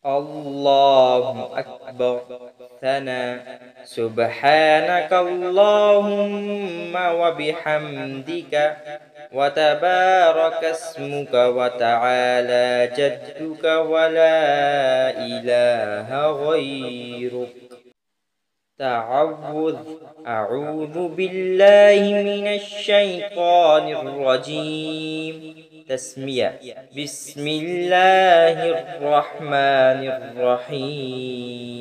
الله أكبر. ثنا. سبحانك اللهم وبحمدك وتبارك اسمك وتعالى جدك ولا إله غيرك. تعوذ. أعوذ بالله من الشيطان الرجيم. تسمية. بسم الله الرحمن الرحيم.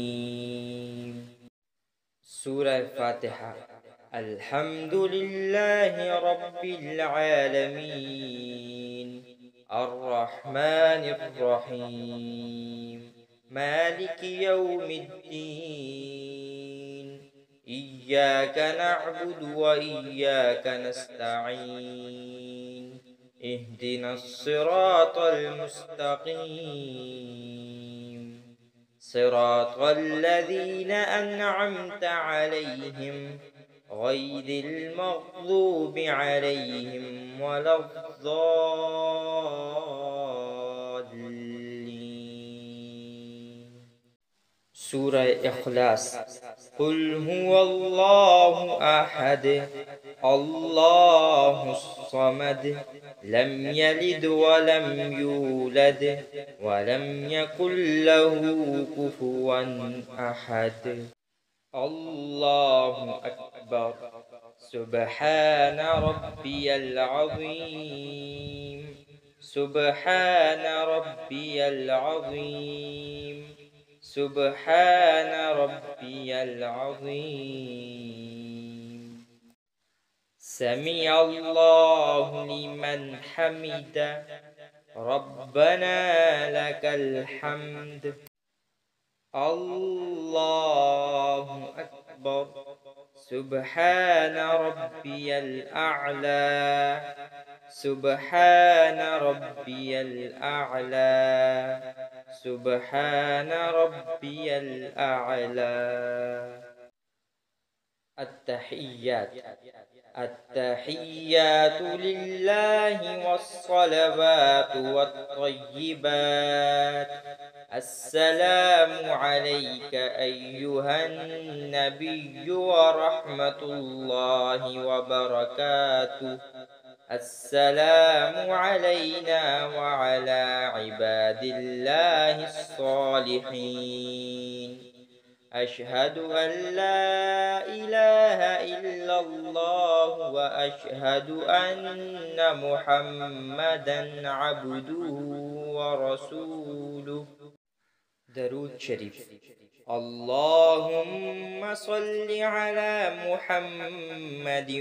سورة الفاتحة. الحمد لله رب العالمين الرحمن الرحيم مالك يوم الدين إياك نعبد وإياك نستعين اهدنا الصراط المستقيم صراط الذين أنعمت عليهم غير المغضوب عليهم ولا الضالين. سورة إخلاص. قل هو الله أحد الله الصمد لم يلد ولم يولد ولم يكن له كفوا أحد. الله أكبر. سبحان ربي العظيم سبحان ربي العظيم سبحان ربي العظيم. سمع الله لمن حمده ربنا لك الحمد. الله أكبر. سبحان ربي الأعلى سبحان ربي الأعلى سبحان ربي الأعلى. التحيات. التحيات لله والصلوات والطيبات. السلام عليك أيها النبي ورحمة الله وبركاته. السلام علينا وعلى عباد الله الصالحين. أشهد أن لا إله إلا الله وأشهد أن محمدا عبده ورسوله. درود شريف. اللهم صل على محمد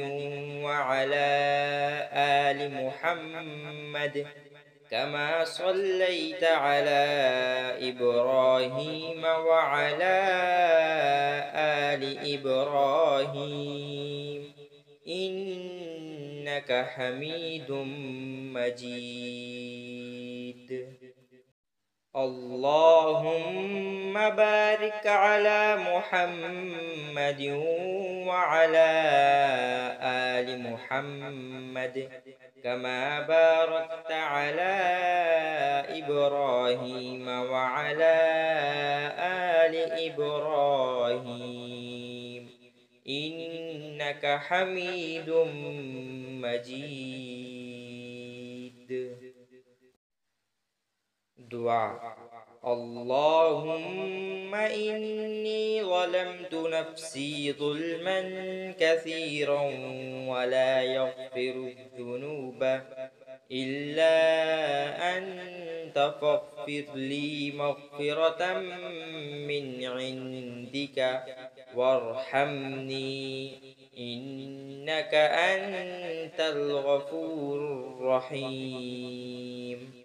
وعلى آل محمد كما صليت على إبراهيم وعلى آل إبراهيم إنك حميد مجيد. اللهم بارك على محمد وعلى آل محمد كما باركت على إبراهيم وعلى آل إبراهيم إنك حميد مجيد. دعاء. اللهم إني ظلمت نفسي ظلما كثيرا ولا يغفر الذنوب إلا أنت فاغفر لي مغفرة من عندك وارحمني إنك أنت الغفور الرحيم.